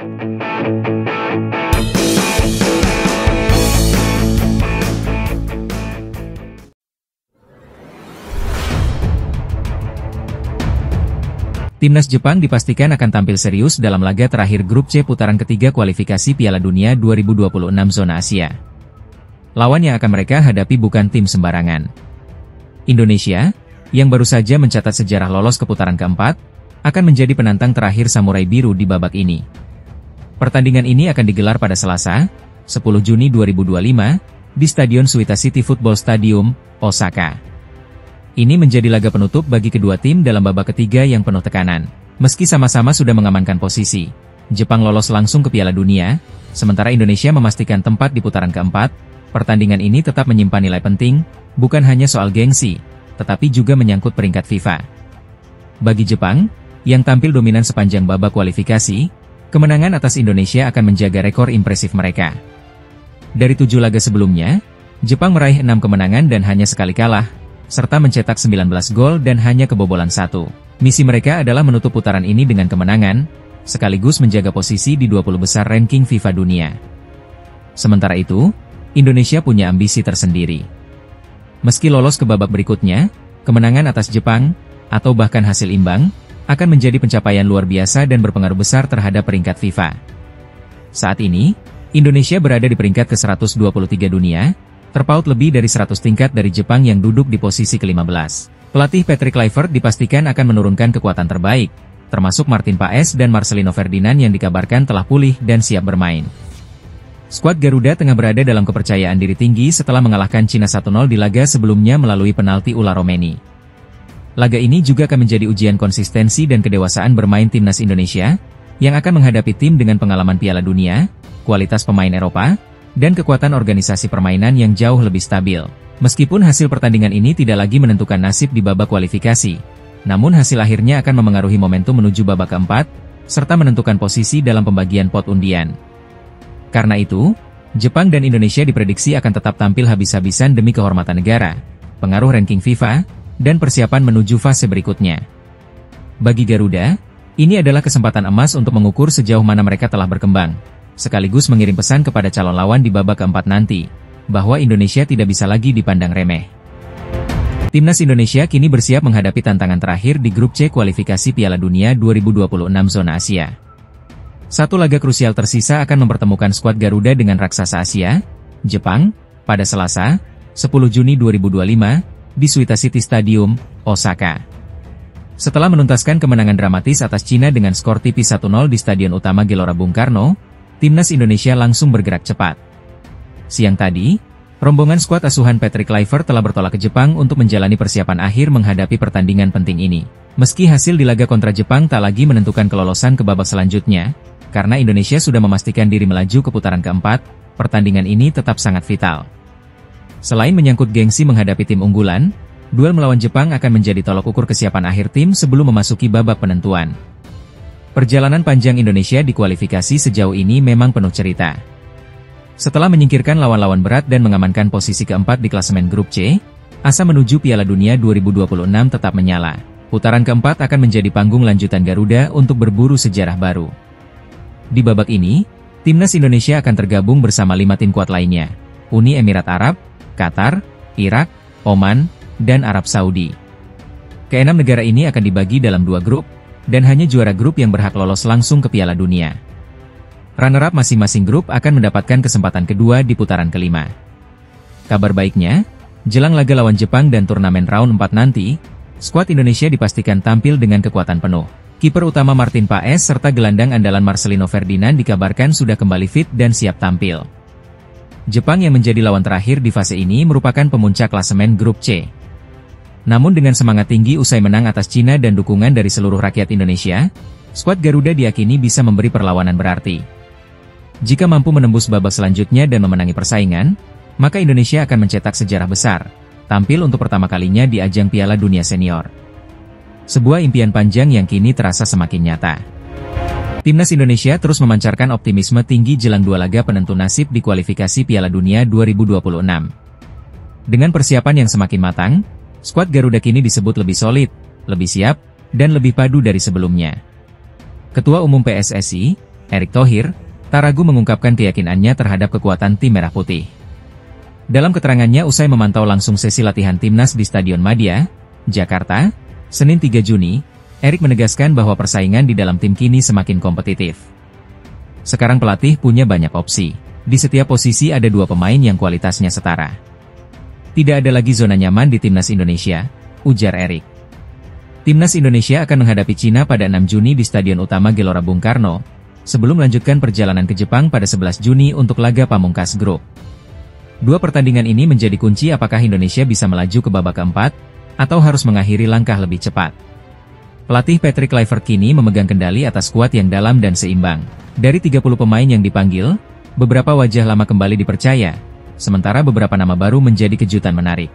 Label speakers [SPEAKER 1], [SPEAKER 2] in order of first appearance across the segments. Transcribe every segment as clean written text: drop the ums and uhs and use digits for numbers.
[SPEAKER 1] Timnas Jepang dipastikan akan tampil serius dalam laga terakhir Grup C putaran ketiga kualifikasi Piala Dunia 2026 zona Asia. Lawan yang akan mereka hadapi bukan tim sembarangan. Indonesia, yang baru saja mencatat sejarah lolos ke putaran keempat, akan menjadi penantang terakhir Samurai Biru di babak ini. Pertandingan ini akan digelar pada Selasa, 10 Juni 2025, di Stadion Suita City Football Stadium, Osaka. Ini menjadi laga penutup bagi kedua tim dalam babak ketiga yang penuh tekanan. Meski sama-sama sudah mengamankan posisi, Jepang lolos langsung ke Piala Dunia, sementara Indonesia memastikan tempat di putaran keempat. Pertandingan ini tetap menyimpan nilai penting, bukan hanya soal gengsi, tetapi juga menyangkut peringkat FIFA. Bagi Jepang, yang tampil dominan sepanjang babak kualifikasi, kemenangan atas Indonesia akan menjaga rekor impresif mereka. Dari 7 laga sebelumnya, Jepang meraih 6 kemenangan dan hanya sekali kalah, serta mencetak 19 gol dan hanya kebobolan 1. Misi mereka adalah menutup putaran ini dengan kemenangan, sekaligus menjaga posisi di 20 besar ranking FIFA dunia. Sementara itu, Indonesia punya ambisi tersendiri. Meski lolos ke babak berikutnya, kemenangan atas Jepang, atau bahkan hasil imbang, akan menjadi pencapaian luar biasa dan berpengaruh besar terhadap peringkat FIFA. Saat ini, Indonesia berada di peringkat ke-123 dunia, terpaut lebih dari 100 tingkat dari Jepang yang duduk di posisi ke-15. Pelatih Patrick Kluivert dipastikan akan menurunkan kekuatan terbaik, termasuk Martin Paes dan Marcelino Ferdinand yang dikabarkan telah pulih dan siap bermain. Skuad Garuda tengah berada dalam kepercayaan diri tinggi setelah mengalahkan Cina 1-0 di laga sebelumnya melalui penalti Ula Romeni. Laga ini juga akan menjadi ujian konsistensi dan kedewasaan bermain timnas Indonesia, yang akan menghadapi tim dengan pengalaman Piala Dunia, kualitas pemain Eropa, dan kekuatan organisasi permainan yang jauh lebih stabil. Meskipun hasil pertandingan ini tidak lagi menentukan nasib di babak kualifikasi, namun hasil akhirnya akan memengaruhi momentum menuju babak keempat, serta menentukan posisi dalam pembagian pot undian. Karena itu, Jepang dan Indonesia diprediksi akan tetap tampil habis-habisan demi kehormatan negara, pengaruh ranking FIFA, dan persiapan menuju fase berikutnya. Bagi Garuda, ini adalah kesempatan emas untuk mengukur sejauh mana mereka telah berkembang, sekaligus mengirim pesan kepada calon lawan di babak keempat nanti, bahwa Indonesia tidak bisa lagi dipandang remeh. Timnas Indonesia kini bersiap menghadapi tantangan terakhir di Grup C kualifikasi Piala Dunia 2026 zona Asia. Satu laga krusial tersisa akan mempertemukan skuad Garuda dengan raksasa Asia, Jepang, pada Selasa, 10 Juni 2025, di Suita City Stadium, Osaka. Setelah menuntaskan kemenangan dramatis atas Cina dengan skor tipis 1-0 di Stadion Utama Gelora Bung Karno, Timnas Indonesia langsung bergerak cepat. Siang tadi, rombongan skuad asuhan Patrick Kluivert telah bertolak ke Jepang untuk menjalani persiapan akhir menghadapi pertandingan penting ini. Meski hasil di laga kontra Jepang tak lagi menentukan kelolosan ke babak selanjutnya, karena Indonesia sudah memastikan diri melaju ke putaran keempat, pertandingan ini tetap sangat vital. Selain menyangkut gengsi menghadapi tim unggulan, duel melawan Jepang akan menjadi tolok ukur kesiapan akhir tim sebelum memasuki babak penentuan. Perjalanan panjang Indonesia di kualifikasi sejauh ini memang penuh cerita. Setelah menyingkirkan lawan-lawan berat dan mengamankan posisi keempat di klasemen Grup C, asa menuju Piala Dunia 2026 tetap menyala. Putaran keempat akan menjadi panggung lanjutan Garuda untuk berburu sejarah baru. Di babak ini, Timnas Indonesia akan tergabung bersama 5 tim kuat lainnya, Uni Emirat Arab, Qatar, Irak, Oman, dan Arab Saudi. Keenam negara ini akan dibagi dalam 2 grup, dan hanya juara grup yang berhak lolos langsung ke Piala Dunia. Runner-up masing-masing grup akan mendapatkan kesempatan kedua di putaran kelima. Kabar baiknya, jelang laga lawan Jepang dan turnamen round 4 nanti, skuad Indonesia dipastikan tampil dengan kekuatan penuh. Kiper utama Martin Paes serta gelandang andalan Marcelino Ferdinand dikabarkan sudah kembali fit dan siap tampil. Jepang yang menjadi lawan terakhir di fase ini merupakan pemuncak klasemen Grup C. Namun dengan semangat tinggi usai menang atas Cina dan dukungan dari seluruh rakyat Indonesia, skuad Garuda diyakini bisa memberi perlawanan berarti. Jika mampu menembus babak selanjutnya dan memenangi persaingan, maka Indonesia akan mencetak sejarah besar, tampil untuk pertama kalinya di ajang Piala Dunia Senior. Sebuah impian panjang yang kini terasa semakin nyata. Timnas Indonesia terus memancarkan optimisme tinggi jelang 2 laga penentu nasib di kualifikasi Piala Dunia 2026. Dengan persiapan yang semakin matang, skuad Garuda kini disebut lebih solid, lebih siap, dan lebih padu dari sebelumnya. Ketua Umum PSSI, Erick Thohir, tak ragu mengungkapkan keyakinannya terhadap kekuatan tim Merah Putih. Dalam keterangannya usai memantau langsung sesi latihan timnas di Stadion Madia, Jakarta, Senin 3 Juni, Erick menegaskan bahwa persaingan di dalam tim kini semakin kompetitif. Sekarang pelatih punya banyak opsi. Di setiap posisi ada 2 pemain yang kualitasnya setara. Tidak ada lagi zona nyaman di timnas Indonesia, ujar Erick. Timnas Indonesia akan menghadapi Cina pada 6 Juni di Stadion Utama Gelora Bung Karno, sebelum melanjutkan perjalanan ke Jepang pada 11 Juni untuk laga pamungkas grup. 2 pertandingan ini menjadi kunci apakah Indonesia bisa melaju ke babak keempat, atau harus mengakhiri langkah lebih cepat. Pelatih Patrick Kluivert kini memegang kendali atas skuad yang dalam dan seimbang. Dari 30 pemain yang dipanggil, beberapa wajah lama kembali dipercaya, sementara beberapa nama baru menjadi kejutan menarik.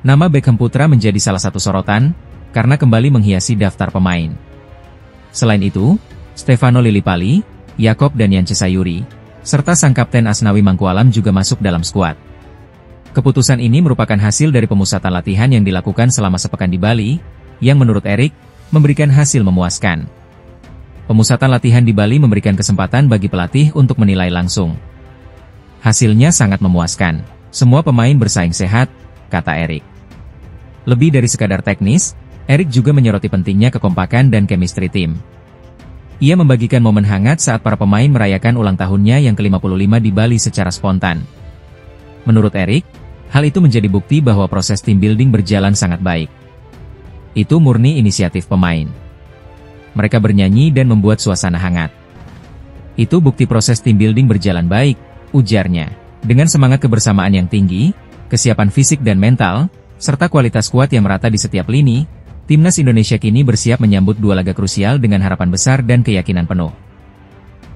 [SPEAKER 1] Nama Beckham Putra menjadi salah satu sorotan, karena kembali menghiasi daftar pemain. Selain itu, Stefano Lillipali, Yakob dan Yance Sayuri, serta sang kapten Asnawi Mangkualam juga masuk dalam skuad. Keputusan ini merupakan hasil dari pemusatan latihan yang dilakukan selama sepekan di Bali, yang menurut Erick, memberikan hasil memuaskan. Pemusatan latihan di Bali memberikan kesempatan bagi pelatih untuk menilai langsung. Hasilnya sangat memuaskan. Semua pemain bersaing sehat, kata Erick. Lebih dari sekadar teknis, Erick juga menyoroti pentingnya kekompakan dan chemistry tim. Ia membagikan momen hangat saat para pemain merayakan ulang tahunnya yang ke-55 di Bali secara spontan. Menurut Erick, hal itu menjadi bukti bahwa proses tim building berjalan sangat baik. Itu murni inisiatif pemain. Mereka bernyanyi dan membuat suasana hangat. Itu bukti proses tim building berjalan baik, ujarnya. Dengan semangat kebersamaan yang tinggi, kesiapan fisik dan mental, serta kualitas kuat yang merata di setiap lini, timnas Indonesia kini bersiap menyambut 2 laga krusial dengan harapan besar dan keyakinan penuh.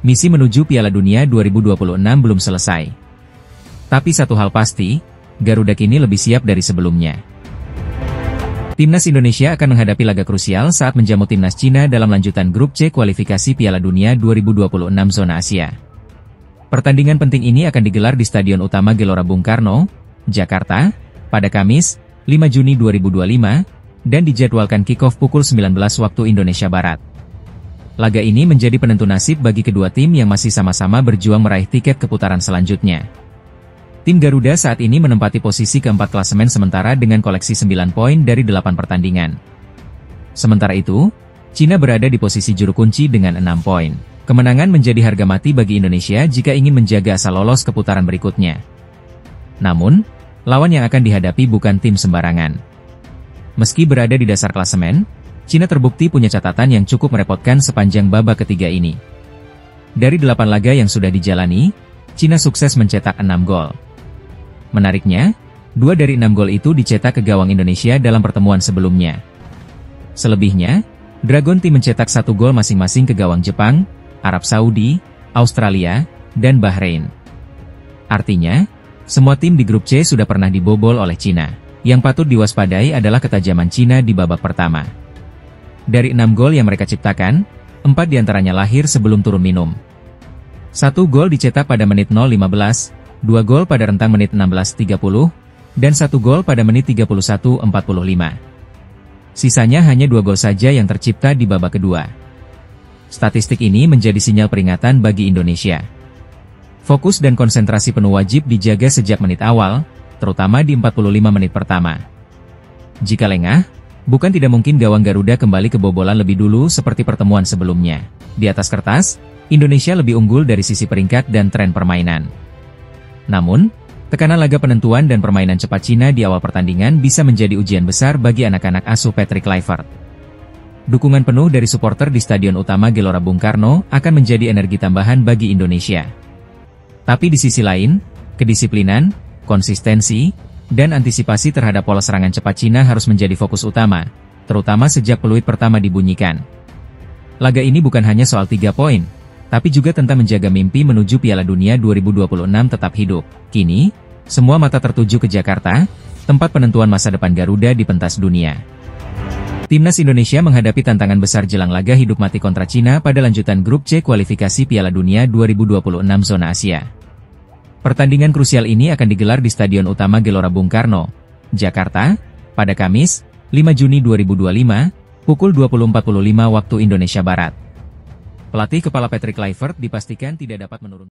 [SPEAKER 1] Misi menuju Piala Dunia 2026 belum selesai. Tapi satu hal pasti, Garuda kini lebih siap dari sebelumnya. Timnas Indonesia akan menghadapi laga krusial saat menjamu timnas Cina dalam lanjutan grup C kualifikasi Piala Dunia 2026 zona Asia. Pertandingan penting ini akan digelar di Stadion Utama Gelora Bung Karno, Jakarta, pada Kamis, 5 Juni 2025, dan dijadwalkan kick-off pukul 19 waktu Indonesia Barat. Laga ini menjadi penentu nasib bagi kedua tim yang masih sama-sama berjuang meraih tiket ke putaran selanjutnya. Tim Garuda saat ini menempati posisi keempat klasemen sementara dengan koleksi 9 poin dari 8 pertandingan. Sementara itu, Cina berada di posisi juru kunci dengan 6 poin. Kemenangan menjadi harga mati bagi Indonesia jika ingin menjaga asal lolos ke putaran berikutnya. Namun, lawan yang akan dihadapi bukan tim sembarangan. Meski berada di dasar klasemen, Cina terbukti punya catatan yang cukup merepotkan sepanjang babak ketiga ini. Dari 8 laga yang sudah dijalani, Cina sukses mencetak 6 gol. Menariknya, 2 dari 6 gol itu dicetak ke gawang Indonesia dalam pertemuan sebelumnya. Selebihnya, Dragon Team mencetak 1 gol masing-masing ke gawang Jepang, Arab Saudi, Australia, dan Bahrain. Artinya, semua tim di grup C sudah pernah dibobol oleh Cina. Yang patut diwaspadai adalah ketajaman Cina di babak pertama. Dari 6 gol yang mereka ciptakan, 4 diantaranya lahir sebelum turun minum. 1 gol dicetak pada menit 0:15, 2 gol pada rentang menit 16:30, dan 1 gol pada menit 31:45. Sisanya hanya 2 gol saja yang tercipta di babak kedua. Statistik ini menjadi sinyal peringatan bagi Indonesia. Fokus dan konsentrasi penuh wajib dijaga sejak menit awal, terutama di 45 menit pertama. Jika lengah, bukan tidak mungkin gawang Garuda kembali kebobolan lebih dulu seperti pertemuan sebelumnya. Di atas kertas, Indonesia lebih unggul dari sisi peringkat dan tren permainan. Namun, tekanan laga penentuan dan permainan cepat Cina di awal pertandingan bisa menjadi ujian besar bagi anak-anak asuh Patrick Kluivert. Dukungan penuh dari supporter di Stadion Utama Gelora Bung Karno akan menjadi energi tambahan bagi Indonesia. Tapi di sisi lain, kedisiplinan, konsistensi, dan antisipasi terhadap pola serangan cepat Cina harus menjadi fokus utama, terutama sejak peluit pertama dibunyikan. Laga ini bukan hanya soal 3 poin, tapi juga tentang menjaga mimpi menuju Piala Dunia 2026 tetap hidup. Kini, semua mata tertuju ke Jakarta, tempat penentuan masa depan Garuda di pentas dunia. Timnas Indonesia menghadapi tantangan besar jelang laga hidup mati kontra Cina pada lanjutan grup C kualifikasi Piala Dunia 2026 zona Asia. Pertandingan krusial ini akan digelar di Stadion Utama Gelora Bung Karno, Jakarta, pada Kamis, 5 Juni 2025, pukul 20.45 waktu Indonesia Barat. Pelatih kepala Patrick Kluivert dipastikan tidak dapat menurunkan